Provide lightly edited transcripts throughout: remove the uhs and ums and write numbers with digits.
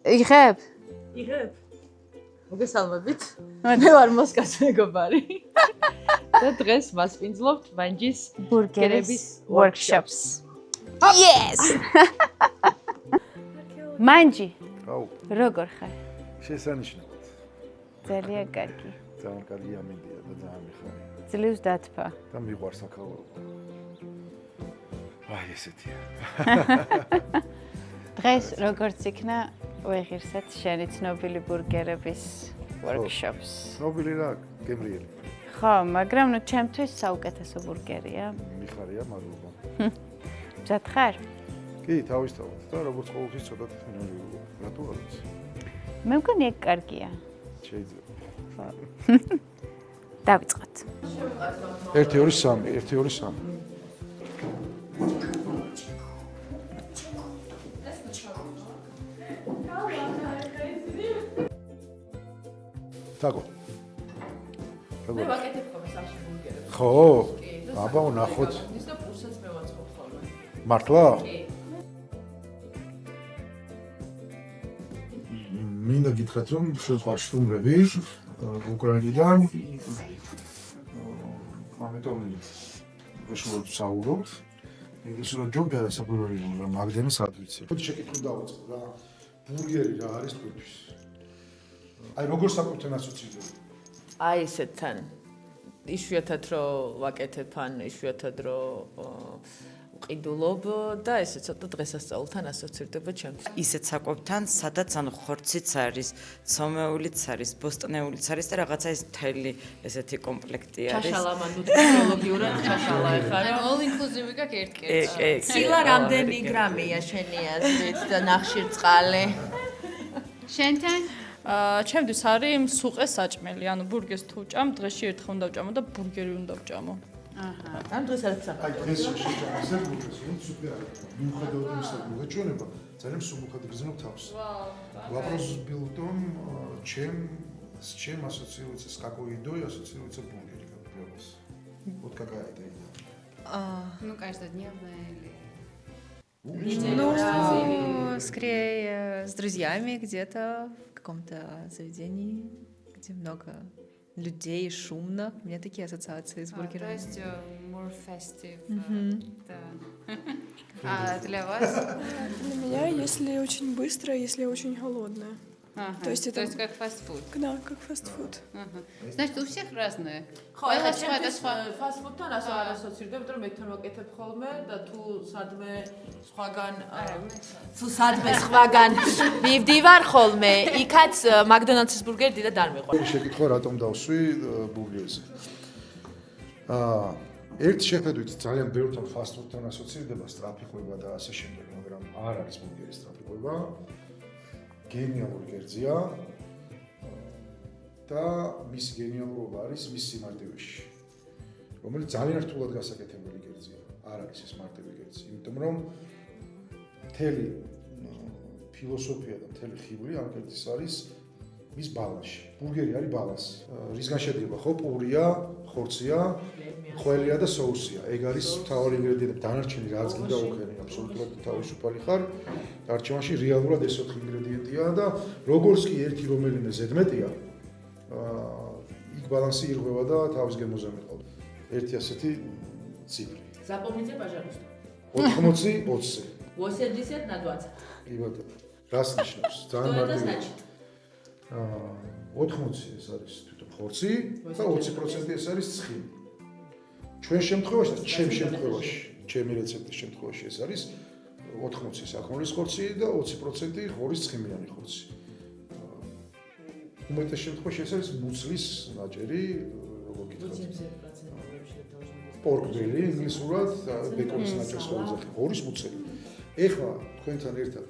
იღებ? იღებ. მოგესალმებით. მე ვარ მოსკას მეგობარი. და დღეს მასპინძლობთ მანჯის ბურგერის workshops. Yes! მანჯი. აუ, როგორ ხარ? შესანიშნავად. ძალიან კარგი. ძალიან კარგი ამინდია და ძალიან მიხარი. ძლივს დათფა. და მიყვარს საქალაქო. აი ესეთია. დღეს როგორც იქნა ვეღირსეთ შენი ცნობილი ბურგერების workshops. ცნობილი რა, გემრიელი. ხო, მაგრამ ნუ ჩემთვის საუკეთესო ბურგერია. მიხარია, მადლობა. მზად ხარ? კი, თავისთავად. და როგორც ყოველთვის ცოტა მინერალურია. რატო არ ვიცი? მე მგონი ეგ კარგია. შეიძლება. დავიწყოთ. 1 2 3, 1 2 3. თაგო. მე ვაკეთებ ხოლმე სახში ბურგერებს. ხო? აბა, ნახოთ. ის და პურსაც მე ვაწყობ ხოლმე. მართლა? კი. მინდა გითხრათ, რომ შეხვარ შტუმრები უკრაინიდან. ამიტომ ვეშუალოდ საუბრობთ. ინგლისურად ჯობია საუბარი რომ მაგდენის ადვიცი. ხოდი შეკითხვა დავაწყო რა. ბურგერი რა არის თქვენთვის? აი როგორ საკუთრთან ასოცირდება? აი ესეთთან. იშვიათად რომ ვაკეთებ ან იშვიათად რომ ვყიდულობ და ესე ცოტა დღესასწაულთან ასოცირდება ჩემთვის. ისეთ საკვებთან, სადაც ანუ ხორციც არის, ცომეულიც არის, ბოსტნეულიც არის და რაღაცა ეს მთელი ესეთი კომპლექტი არის. ჩაშალა მან ნუტრიოლოგიურად ჩაშალა ეხა რა. all inclusive გაკ ერთ კერძო. ცილა რამდენი გრამია შენი აზრით და ნახშირწყალი? შენთან? ჩემთვის არის სუყე საჭმელი, ანუ ბურგერს თუ ვჭამ, დღეში ერთხელ უნდა ვჭამო და ბურგერი უნდა ვჭამო. ამ დღეს არის აი საფრთხე. დღეს შეჭამაზე ბურგერს ვინც უკვე არის. მიუხედავად იმისა, რომ მოგეჩვენება, ძალიან სულუხად გზნობ თავს. Вопрос был в том, с чем ассоциируется, с какой едой ассоциируется бургер, как для вас? Вот какая это еда? Ну, каждодневная или... Ну, скорее с друзьями где-то в каком-то заведении, где много людей и шумно. У меня такие ассоциации с то бургерами. есть more festive. Да. А для вас? Для меня, если очень быстро, если очень голодная. Ага, То есть это- как фастфуд. Да, как фастфуд. Ага. Значит, у всех разное. ხო, ეხლა სხვა და ჩემთვის სხვა. ფასტფუდთან ასე არ ასოცირდება, რომ მე თან ვაკეთებ ხოლმე და თუ სადმე სხვაგან თუ სადმე სხვაგან მივდივარ ხოლმე, იქაც მაკდონალდსის ბურგერი დიდად არ მიყვარს. შეკითხვა რატომ დავსვი ბურგერზე? ერთ შეხედვით ძალიან ბევრთან ფასტფუდთან ასოცირდება სტრაფიყვება და ასე შემდეგ, მაგრამ არ არის ბურგერის სტრაფიყვება. გენიალური კერძია და მისი გენიალურობა არის მის სიმარტივეში, რომელიც ძალიან რთულად გასაკეთებელი კერძია. არ არის ეს მარტივი კერძი, იმიტომ რომ მთელი ფილოსოფია და მთელი ხიბლი ამ კერძის არის მის ბალანსში. ბურგერი არის ბალანსი. რისგან შედგება? ხო, პურია, ხორცია, ყველია და соусია. ეგ არის მთავარი ინგრედიენტი. დანარჩენი რაც გინდა უქენი, აბსოლუტურად თავისუფალი ხარ. არჩევანში რეალურად ეს 4 ინგრედიენტია და როგორც კი ერთი რომელიმე ზედმეტია, იქ ბალანსი ირღვევა და თავის გემოზე მიყავ. ერთი ასეთი ციფრი. Запомните, пожалуйста. 80 20. 80 на 20. კი ბატონო. რას ნიშნავს? ძალიან Что это მარტივია. значит? 80 ეს არის თვითონ ხორცი და 20% ეს არის ცხიმი. ჩვენ შემთხვევაში და ჩემ შემთხვევაში, ჩემი რეცეპტის შემთხვევაში ეს არის 80 საქონლის ხორცი და 20% ღორის ცხიმიანი ხორცი. უმეტეს შემთხვევაში ეს არის მუცლის ნაჭერი, როგორ გითხრათ. 70% პორკბელი, ინგლისურად ბეკონის ნაჭერს ხოლმე ღორის მუცელი. ეხლა თქვენთან ერთად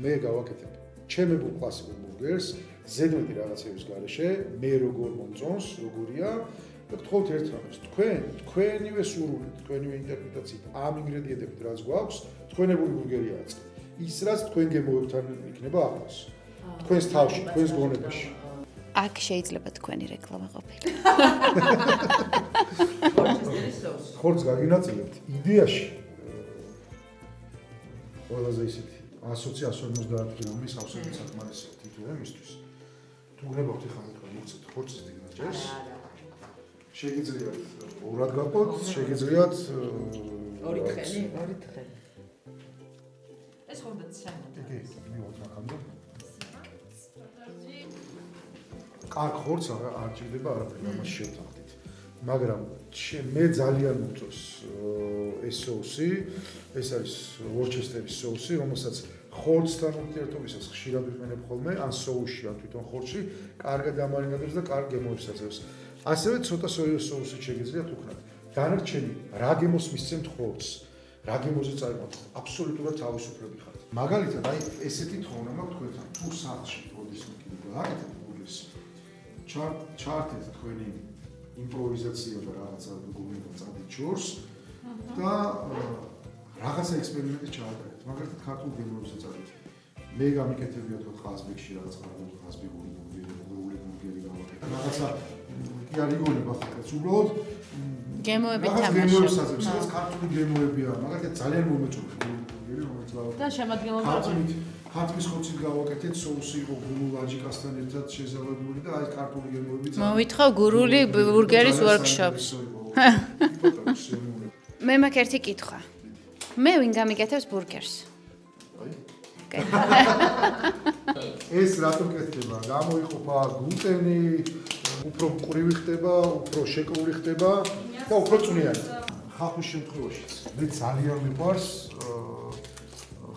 მე გავაკეთებ ჩემებულ კლასიკურ ბურგერს, ზედმეტი რაღაცების გარეშე, მე როგორ მომწონს, როგორია და გთხოვთ ერთ რამეს, თქვენივე სურვილით, თქვენივე ინტერპრეტაციით, ამ ინგრედიენტებით რაც გვაქვს, თქვენებული ბურგერია აწყეთ. ის რაც თქვენ გემოვებთან იქნება ახლოს. თქვენს თავში, თქვენს გონებაში. აქ შეიძლება თქვენი რეკლამა ყოფილი. ხორცს გაგინაწილებთ იდეაში ყველაზე ისეთი 150 გრამის ავსებით საკმარისია თითოეულ მისთვის. თუ გნებავთ ხან მოგცეთ ხორცის დინაჯეს. შეგიძლიათ ორად გაყოთ, შეგიძლიათ ორი თხელი. ეს ხომ დაცემდა. კი, მივოთ მაგამდე. კარგ ხორცს არ ჭირდება არაფერი, ამას შევთანხმდით. მაგრამ მე ძალიან მომწონს ეს соуსი, ეს არის ვორჩესტერის соуსი, რომელსაც ხორცთან ურთიერთობისას ხშირად ვიყენებ ხოლმე, ან соуსში, ან თვითონ ხორცში, კარგად ამარინადებს და კარგ გემოებს აძლევს. ასევე ცოტა სოიოს соусით შეგიძლიათ უქნათ. დანარჩენი რა გემოს მისცემთ ხორცს, რა გემოზე წაიღოთ, აბსოლუტურად თავისუფლები ხართ. მაგალითად, აი ესეთი თხოვნა მაქვს თქვენთან, თუ სახლში როდის მოკიდებ გააკეთებ გულს, ჩართეთ თქვენი იმპროვიზაცია და რაღაცა გულიდან წადით შორს და რაღაცა ექსპერიმენტი ჩაატარეთ. მაგალითად, ქართულ გემოებზე წადით. მე გამიკეთებიათ ხაზბეგში რაღაც კარგული ხაზბეგური ბურგერი გავაკეთე. რაღაცა კი არ იგონება ხალხს უბრალოდ გემოები თამაშობ. თამაშობ. სადაც ქართული გემოებია, მაგალითად ძალიან მომეწონა ბურგერი, რომელიც გავაკეთე. და შემადგენლობა ხათმის ხორცით გავაკეთეთ, соуსი იყო გურულ აჯიკასთან ერთად შეზავებული და აი ქართული გემოები მოვითხოვ გურული ბურგერის workshop-ს. მე მაქვს ერთი კითხვა. მე ვინ გამიკეთებს ბურგერს? ეს რატომ კეთდება? გამოიყოფა გლუტენი, უფრო მყრივი ხდება, უფრო შეკრული ხდება და უფრო წვნიანი. ხახვის შემთხვევაშიც მე ძალიან მიყვარს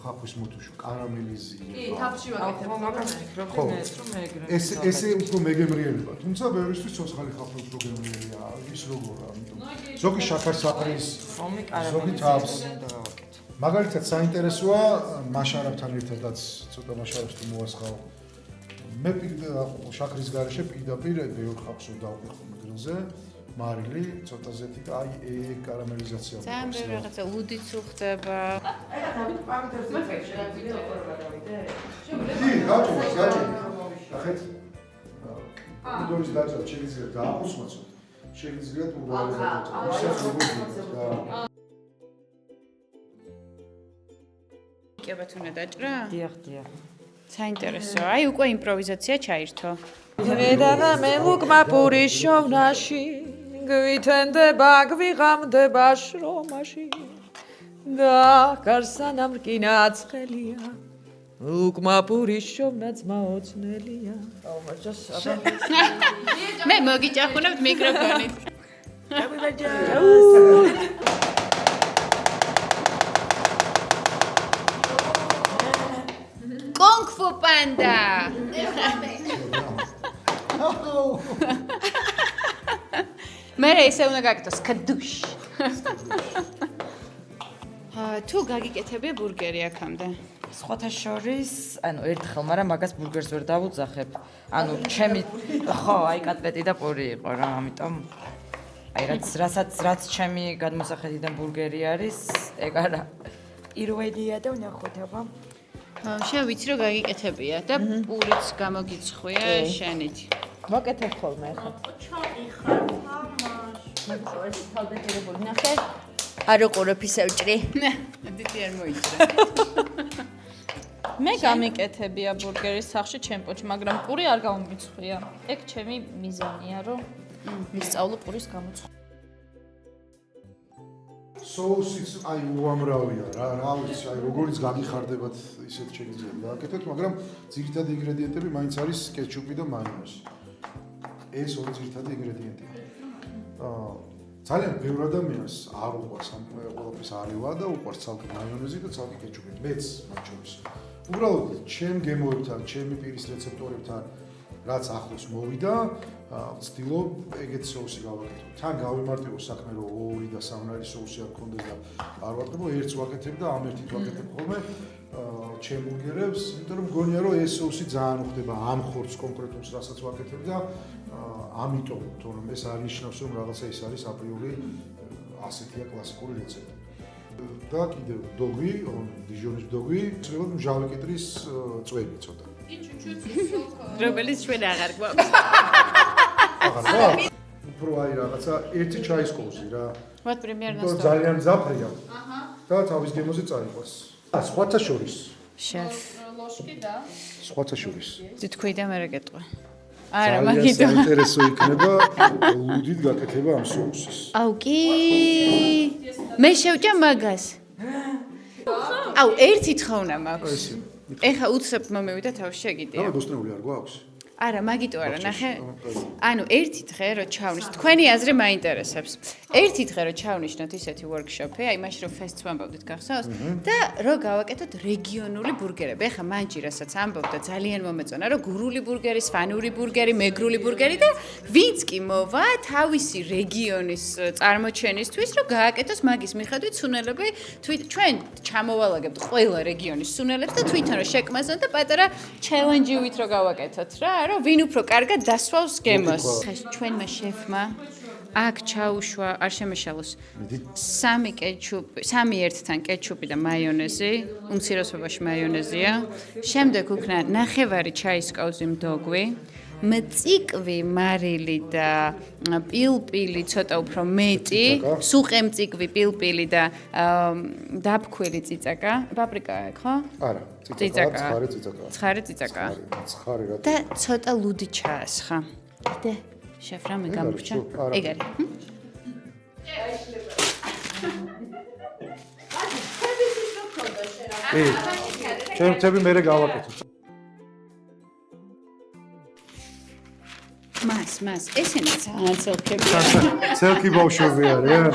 ხახვის მოტუშო, კარამელიზი. კი, თაფში ვაკეთებ. მაგას ფიქრობდი მეც რომ ეგრე. ესე უფრო მეგემრიელება. თუმცა ბევრისთვის ცოცხალი ხახვი უფრო გემრიელია. ის როგორა, ამიტომ. ზოგი შაქარსაყრის, ხომი ზოგი თავს. უნდა გავაკეთო. მაგალითად საინტერესოა მაშარაბთან ერთადაც ცოტა მაშარაბს თუ მოასხავ. მე შაქრის გარეშე პირდაპირ ბევრ ხახს დავყიდე გრილზე. მარილი, ცოტა ზეთი და აი კარამელიზაცია. ძალიან ბევრი რაღაცა უდიც უხდება. კი, გაჭირდა. ახეთ. უდოვის დაჭერა შეგიძლიათ დაახუსმაცოთ. შეგიძლიათ უბრალოდ დაჭერა. კებათ უნდა დაჭრა? დიახ, დიახ. საინტერესოა. აი უკვე იმპროვიზაცია ჩაირთო. მედანა მე ლუკმა პურის შოვნაში გვითენდება გვიღამდება შრომაში და გარსანამ რკინაც ხელია ლუკმა პურის შოვნა ძმა ოცნელია მე მოგიჭახუნებთ მიკროფონით. კუნგ-ფუ პანდა. მე ისე უნდა გაკეთოს კადუშ. თუ გაგიკეთებია ბურგერი აქამდე. სხვათა შორის, ანუ ერთხელ, მაგრამ მაგას ბურგერს ვერ დავუძახებ. ანუ ჩემი ხო, აი კატლეტი და პური იყო რა, ამიტომ აი რაც ჩემი გადმოსახედიდან ბურგერი არის, ეგ არა. პირველია და ვნახოთ აბა. შენ ვიცი რომ გაგიკეთებია და პურიც გამოგიცხვია შენით. მოკეთებ ხოლმე ახლა. არ უყურებ ისევ ჭრი. დიდი არ მოიჭრა. მე გამიკეთებია ბურგერის სახში ჩემპოჩი, მაგრამ პური არ გამომიცხვია. ეგ ჩემი მიზანია, რომ მისწავლო პურის გამოცხვა. соусიც აი უამრავია რა ვიცი აი როგორიც გაგიხარდებათ ისეთ შეგიძლიათ გააკეთოთ მაგრამ ძირითადი ინგრედიენტები მაინც არის კეჩუპი და მაიონეზი ეს ორი ძირითადი ინგრედიენტია ძალიან ბევრ ადამიანს არ უყვარს ამ ყველაფრის არევა და უყვარს ცალკე მაიონეზი და ცალკე კეჩუპი მეც მათ შორის უბრალოდ ჩემ გემოებთან ჩემი პირის რეცეპტორებთან რაც ახლოს მოვიდა ვცდილობ ეგეთ соуსი გავაკეთო. თან გავიმარტივო საქმე რომ 2 და 3 соуსი არ გქონდეს და არ ვაკეთებო, ერთს ვაკეთებ და ამ ერთით ვაკეთებ ხოლმე ჩემ ბურგერებს, იმიტომ რომ მგონია რომ ეს соуსი ძალიან უხდება ამ ხორცს კონკრეტულს, რასაც ვაკეთებ და ამიტომ თორემ ეს არ ნიშნავს რომ რაღაცა ის არის აპრიული ასეთია კლასიკური რეცეპტი. და კიდევ დოგი, დიჟონის დოგი, შეიძლება მჟავი კიტრის წვენი ცოტა. რომელიც ჩვენ აღარ გვაქვს. აღარა? უფრო აი რაღაცა ერთი ჩაის კოვზი რა. Вот примерно ძალიან მძაფრია. და თავის გემოზე წაიყვას. სხვათა შორის შეფ. ლოშკი და სხვათა შორის. თქვი და მე რა გეტყვი. არა, ძალიან მაგითო. საინტერესო იქნება ლუდით გაკეთება ამ соуსის. აუ კი. მე შევჭა მაგას. აუ ერთი თხოვნა მაქვს. ესე. ეხა უცებ მომევიდა თავში შეგიდია. და ბოსტნეული არ გვაქვს? არა, მაგიტო არა, ნახე. ანუ ერთი დღე რო ჩავნიშნოთ, თქვენი აზრი მაინტერესებს. ერთი დღე რო ჩავნიშნოთ ისეთი workshop-ი, აი მაშინ რო fest-ს ვამბობდით გახსოვს და რო გავაკეთოთ რეგიონული ბურგერები. ეხა მანჯი რასაც ამბობდა, ძალიან მომეწონა, რომ გურული ბურგერი, სვანური ბურგერი, მეგრული ბურგერი და ვინც კი მოვა თავისი რეგიონის წარმოჩენისთვის, რომ გააკეთოს მაგის მიხედვით სუნელები, ჩვენ ჩამოვალაგებთ ყველა რეგიონის სუნელებს და თვითონ რო შეკმაზონ და პატარა challenge-ივით რო გავაკეთოთ რა. რომ ვინ უფრო კარგად დასვავს გემოს. ჩვენმა შეფმა აქ ჩაუშვა, არ შემეშალოს. 3 კეჩუპი, 3 ერთთან კეჩუპი და მაიონეზი, უმცირესობაში მაიონეზია. შემდეგ უკნა ნახევარი ჩაის კაუზი მდოგვი, მწიკვი, მარილი და პილპილი ცოტა უფრო მეტი, სუყემწიკვი, პილპილი და დაფქვილი წიწაკა, პაპრიკა აქვს, ხო? არა, წიწაკა, ცხარე წიწაკა. ცხარე წიწაკა. ცხარე რა. და ცოტა ლუდი ჩაასხა. კიდე შეფ რამე გამორჩა? ეგ არის. ჩემ მე გავაკეთებ. მას, ესენი ძალიან ცელქებია. ცელქი ბავშვები არიან.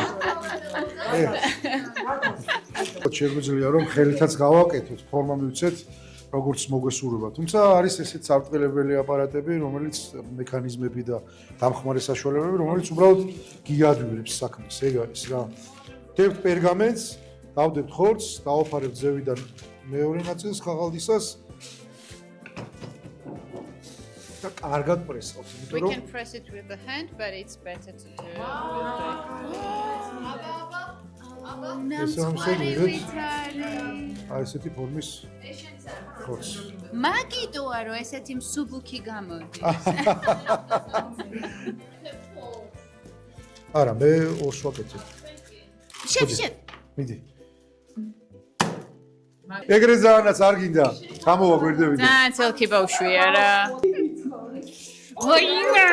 შეგვიძლია რომ ხელითაც გავაკეთოთ, ფორმა მივცეთ, როგორც მოგესურვება. თუმცა არის ესეთ სარწყელებელი აპარატები, რომელიც მექანიზმები და დამხმარე საშუალებები, რომელიც უბრალოდ გიადვილებს საქმეს. ეგ არის რა. ვდებთ პერგამენტს, დავდებთ ხორცს, დავაფარებთ ზევიდან მეორე ნაწილს ხაღალდისას. და კარგად პრესავთ, იმიტომ We რომ can press it with the hand, but it's better to do it with აი ესეთი ფორმის ხორცს. მაგიტოა რომ ესეთი მსუბუქი გამოდის. არა, მე ორს ვაკეთებ. შეფ. მიდი. ეგრე ზანაც არ გინდა. გამოვა გვერდებით. ძალიან ცელქი ბავშვია რა. ვაიმე!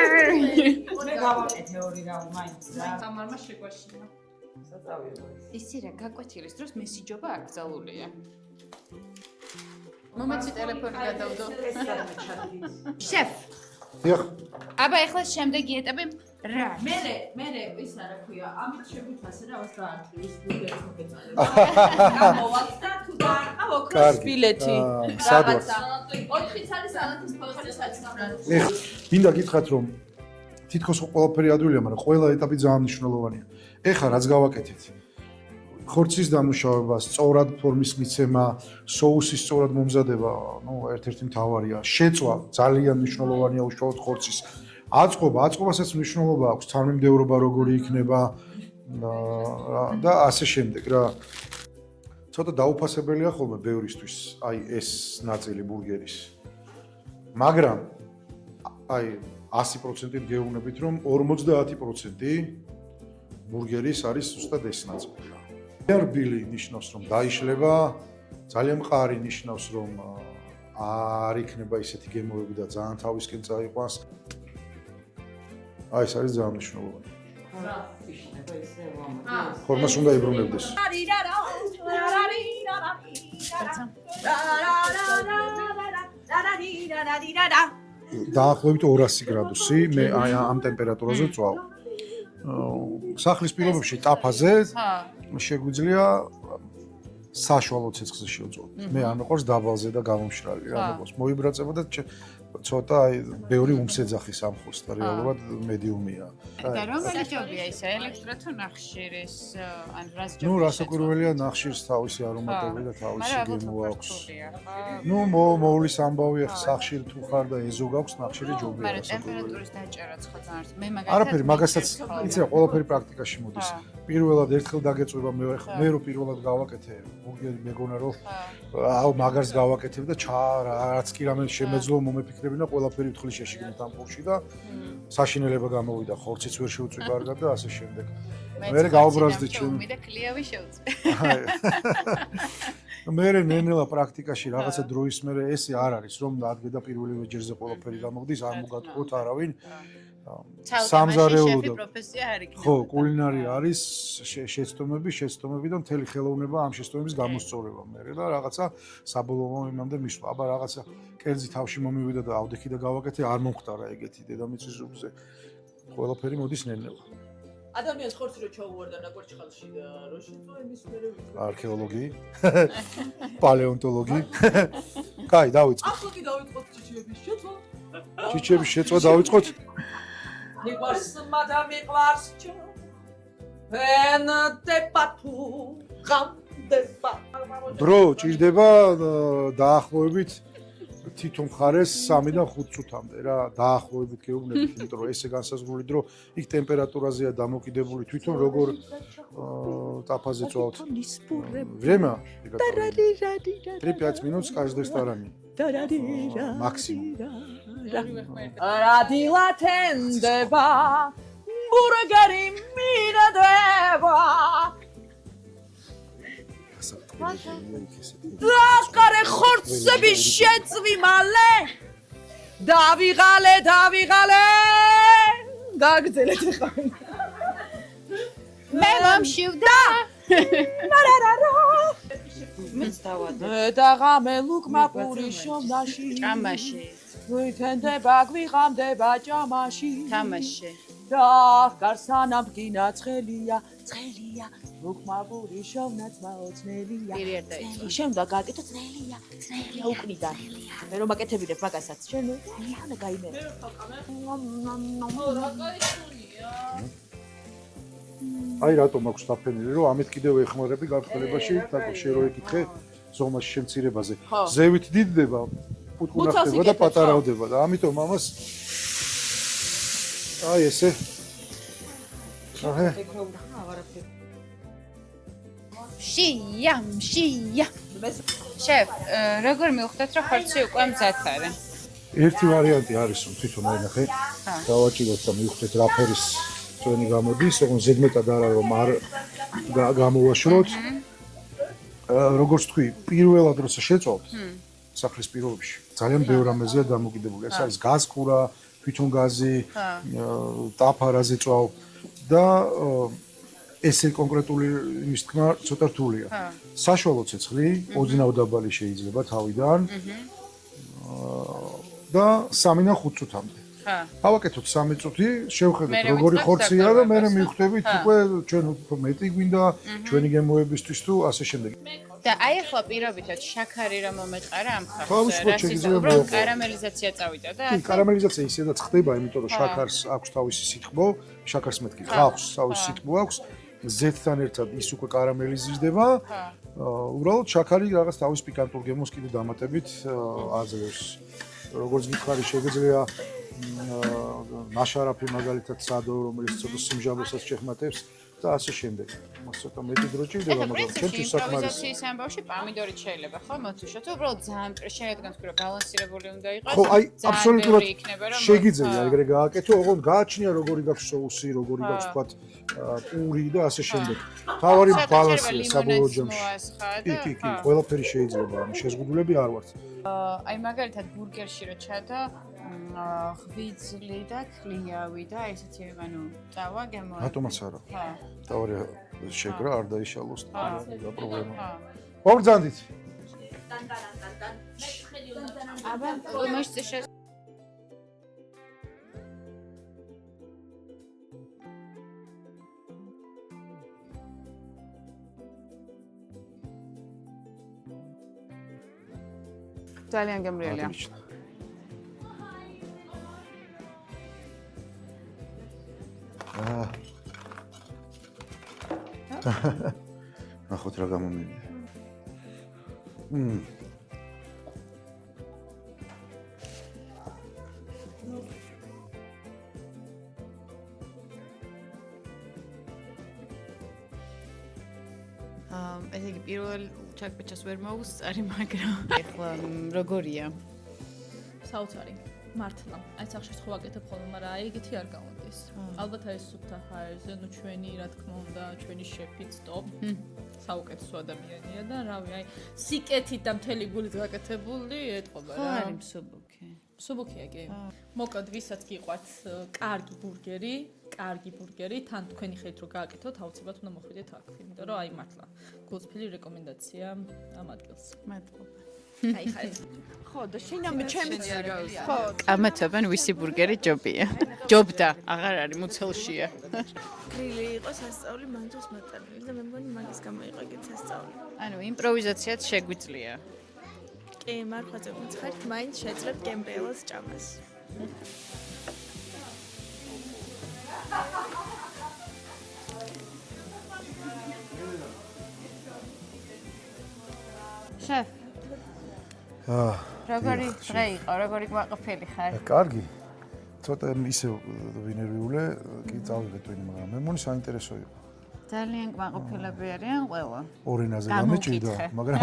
მე გავაკეთე ორი რა მაინც რა. სამარმა შეგვაშინა. ისი რა გაკვეთილის დროს მესიჯობა აკრძალულია. მომეცი ტელეფონი გადავდო. შეფ. დიახ. აბა ეხლა შემდეგი ეტაპი რა? მე ის არა ქვია, ამით შეგვითავსე რა ვას დაარტყვის ბურგერის მოგეწალება. ამოვაც და თუ დაარტყავ ოქროს ბილეთი. სადაც. 4-ით არის სალათის ფოთოლი საცხოვრად. ეხ, მინდა გითხრათ რომ თითქოს ყველაფერი ადვილია, მაგრამ ყველა ეტაპი ძალიან მნიშვნელოვანია. ეხლა რაც გავაკეთეთ. ხორცის დამუშავება, სწორად ფორმის მიცემა, соуსის სწორად მომზადება, ერთ-ერთი მთავარია. შეწვა ძალიან მნიშვნელოვანია უშუალოდ ხორცის. აწყობასაც მნიშვნელობა აქვს, თანმიმდევრობა როგორი იქნება და ასე შემდეგ რა. ცოტა დაუფასებელია ხოლმე ბევრისთვის, აი ეს ნაწილი ბურგერის. მაგრამ აი 100%-ით გეუბნებით რომ 50% ბურგერის არის ზუსტად ეს ნაწილი. რბილი ნიშნავს რომ დაიშლება, ძალიან მყარი ნიშნავს რომ არ იქნება ისეთი გემოები და ძალიან თავისკენ წაიყვანს. აი ეს არის ძალიან მნიშვნელოვანი. ფორმას უნდა იბრუნებდეს. დაახლოებით 200 გრადუსი მე ამ ტემპერატურაზე წვალ. სახლის პირობებში ტაფაზე შეგვიძლია საშუალო ცეცხლზე შევწვალოთ. მე არ მეყავს დაბალზე და გამომშრალი, არ მეყავს მოიბრაწება და ცოტა აი ბევრი უმსეძახის ამ ხორცს და რეალურად მედიუმია. და რომელი ჯობია ისა ელექტრო თუ ნახშირის ან რას ჯობია? ნუ რასაკვირველია ნახშირს თავისი არომატები და თავისი გემო აქვს. ნუ მოვლის ამბავია სახშირ თუ ხარ და ეზო გაქვს ნახშირი ჯობია. მაგრამ ტემპერატურის დაჭერაც ხო ძალიან მე არაფერი მაგასაც იცი რა ყველაფერი პრაქტიკაში მოდის. პირველად ერთხელ დაგეწვება მე რო პირველად გავაკეთე ბურგერი მეგონა რომ მაგარს გავაკეთებ და რაც კი რამე შემეძლო მომეფიქრებინა ყველაფერი ვთხრი შეშიგნეთ ამ ხურში და საშინელება გამოვიდა ხორციც ვერ შევწვი კარგად და ასე შემდეგ. მე გავაბრაზდი ჩემ მე და კლიავი შევწვი. მე ნენელა პრაქტიკაში რაღაცა დროის მერე ესე არ არის რომ ადგე და პირველივე ჯერზე ყველაფერი გამოგდის არ მოგატყუოთ არავინ სამზარეულო და პროფესია არ იქნება ხო კულინარია არის შეცდომები და მთელი ხელოვნება ამ შეცდომების გამოსწორება მე და რაღაცა საბოლოო მომენტამდე მისვლა აბა რაღაცა კერძი თავში მომივიდა და ავდექი და გავაკეთე არ მომხდარა ეგეთი დედამიწის ზურგზე ყველაფერი მოდის ნენელა ადამიანს ხორცი რო ჩაუვარდა ნაკვერჩხალში და რო შეწვა იმის მერე არქეოლოგი პალეონტოლოგი კაი დავიწყოთ ახლა კი დავიწყოთ ჩიჩების შეწვა ჩიჩების შეწვა დავიწყოთ მიყვარს მადა მიყვარს ჩო ვენ დეპატუ გამდება დრო ჭირდება დაახლოებით თვითონ მხარეს 3-დან 5 წუთამდე რა დაახლოებით გეუბნებით იმიტომ რომ ესე განსაზღვრული დრო იქ ტემპერატურაზეა დამოკიდებული თვითონ როგორ ტაფაზე წვავთ время 3-5 минут с каждой стороны максимум რადილა თენდება ბურგერი მინადება ლაშქარე ხორცები შეწვი მალე დავიღალე გაგძელეთ ხა მე მომშივდა დაღამე ლუკმა პური შოვნაში ჭამაში გვითენდება გვიღამდება ჭამაში თამაში და გარსანამ გინა ცხელია ლუკმა პური შოვნაც მაოცნელია პირიერ დაიწყო შემდგა გაკეთო ცხელია უკნიდან მე რომ აკეთებინებ მაგასაც შენ ანა გაიმერე აი რატომ აქვს დაფენილი რომ ამით კიდევ ეხმარები გარკველებაში და შე რო ეკითხე ზომაში შემცირებაზე ზევით დიდდება პუტკუნა ხდება და პატარავდება და ამიტომ ამას აი ესე აჰე შია შეფ როგორ მივხვდეთ რომ ხორცი უკვე მზად არის ერთი ვარიანტი არის რომ თვითონ აი ნახე დავაჭიროთ და მივხვდეთ რა ფერის წვენი გამოდის ოღონდ ზედმეტად არა რომ არ გამოვაშროთ როგორც თქვი პირველად როცა შეწოვთ სახლის პირობებში ძალიან ბევრ რამეზეა დამოკიდებული ეს არის გაზკურა თვითონ გაზი ტაფარაზე წვავ და ესე კონკრეტული იმის თქმა ცოტა რთულია საშუალო ცეცხლი ოდნავ დაბალი შეიძლება თავიდან და 3-დან 5 წუთამდე ავაკეთოთ 3 წუთი შევხედოთ როგორი ხორცია და მე მივხვდებით უკვე ჩვენ უფრო მეტი გვინდა ჩვენი გემოებისთვის თუ ასე შემდეგ და აი ახლა პირობითად შაქარი რომ მომეყარა ამ თავის ხალხს შეიძლება რომ კარამელიზაცია წავიდა და კი კარამელიზაცია ისედაც ხდება იმიტომ რომ შაქარს აქვს თავისი სითბო შაქარს მეთქი ხავს თავისი სითბო აქვს ზეთთან ერთად ის უკვე კარამელიზდება უბრალოდ შაქარი რაღაც თავის პიკანტურ გემოს კიდე დამატებით აძლევს როგორც გითხარი შეგიძლია ნაშარაფი მაგალითად სადო რომელიც ცოტა სიმჟავესაც შეჰმატებს და ასე შემდეგ. მას ცოტა მეტი დრო ჭირდება, მაგრამ ჩემთვის საკმარისია. იმპროვიზაციის ამბავში პამიდორით შეიძლება ხო მოთუშოთ, უბრალოდ ძალიან შეადგან თქვი რომ ბალანსირებული უნდა იყოს. ხო, აი აბსოლუტურად შეგიძლია ეგრე გააკეთო, ოღონდ გააჩნია როგორი გაქვს соуსი, როგორი გაქვს თქვა პური და ასე შემდეგ. თავარი ბალანსია საბოლოო ჯამში. კი, ყველაფერი შეიძლება, შეზღუდულები არ ვართ. აი მაგალითად ბურგერში რო ჩადა ღვიძლი და ქლიავი და ესეთი ანუ წავა გემო. რატომაც არა? ხო. თავარი შეგრა არ დაიშალოს და პრობლემა. მოგძანდით. აბა მომიშწე შე ძალიან გემრიელია. ნახოთ რა გამომივიდა. ესე იგი პირველ ჩაკბეჭას ვერ მოვუსწარი, მაგრამ ეხლა როგორია? საოცარი. მართლა. აი სახში სხვა ვაკეთებ ხოლმე, მაგრამ აი ეგეთი არ გამოდის. ალბათ არის სუფთა ჰაერზე, ნუ ჩვენი, რა თქმა უნდა, ჩვენი შეფიც ტოპ. საუკეთესო ადამიანია და რავი, აი სიკეთით და მთელი გულით გაკეთებული ეთყობა ხო რა. არის მსუბუქი. მსუბუქია კი. მოკლედ ვისაც გიყვართ კარგი ბურგერი, თან თქვენი ხელით რო გააკეთოთ, აუცილებლად უნდა მოხვიდეთ აქ, იმიტომ რომ აი მართლა გულწრფელი რეკომენდაცია ამ ადგილს. მადლობა. აი ხარ. ხო და შენ ამ ჩემი ხო, კამათობენ ვისი ბურგერი ჯობია. ჯობდა, აღარ არის მუცელშია. გრილი იყო სასწაული მანდოს მატარებელი და მე მგონი მაგის გამო იყო ეგეთ სასწაული. ანუ იმპროვიზაციაც შეგვიძლია. კი, მარხვაძე მცხარით მაინც შეძლებ გემბელოს ჭამას. შეფ, როგორი დღე იყო, როგორი გვაყოფილი ხარ? კარგი. ცოტა ისე ვინერვიულე, კი წავიღეთ ვინმე, მაგრამ მე მგონი საინტერესო იყო. ძალიან გვაყოფილები არიან ყველა. ორ ენაზე გამეჭიდა, მაგრამ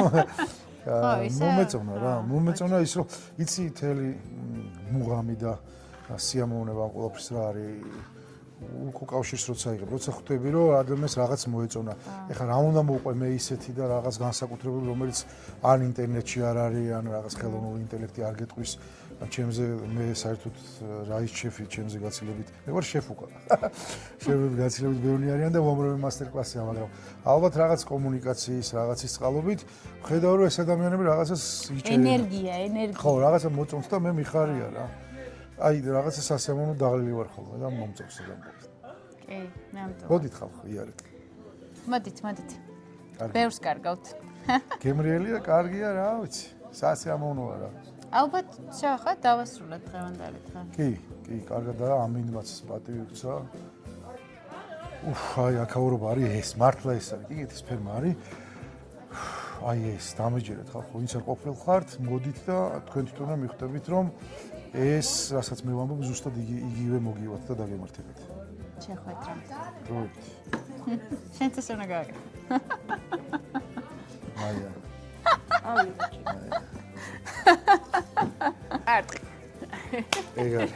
მომეწონა რა, მომეწონა ის რომ იცი თელი მუღამი და სიამოვნება ყოველთვის რა არის უკავშირს როცა იღებ, როცა ხვდები რომ ადამიანს რაღაც მოეწონა. ეხლა რა უნდა მოუყვე მე ისეთი და რაღაც განსაკუთრებული რომელიც ან ინტერნეტში არ არის, ან რაღაც ხელოვნური ინტელექტი არ გეტყვის. ჩემზე მე საერთოდ რაის შეფი ჩემზე გაცილებით მე ვარ შეფ უკვე შეფები გაცილებით ბევრი არიან და უამრავი მასტერკლასია მაგრამ ალბათ რაღაც კომუნიკაციის რაღაცის წყალობით ხედავ რომ ეს ადამიანები რაღაცას იჭერენ ენერგია ხო რაღაცა მოწონს და მე მიხარია რა აი რაღაცა სასიამოვნო დაღლილი ვარ ხოლმე და მომწონს ეს ამბობთ კი მე ამიტომ მოდით ხალხო იარეთ მოდით ბევრს კარგავთ გემრიელია კარგია რა ვიცი სასიამოვნოა რა ალბათ შეხა დავასრულეთ დღევანდელი დღე. კი, კარგად და ამინდმაც პატივი უცა. აი, აქაურობა არის ეს, მართლა ეს არის. კიდე ეს ფერმა არის. აი ეს, დამეჯერეთ ხალხო, ვინც არ ყოფილ ხართ, მოდით და თქვენ თვითონ მიხვდებით, რომ ეს, რასაც მე ვამბობ, ზუსტად იგივე მოგივათ და დაგემართებით. შეხვედრა. დროებით. შენც ეს უნდა გააკეთო. აია. არტყი. ეგარ.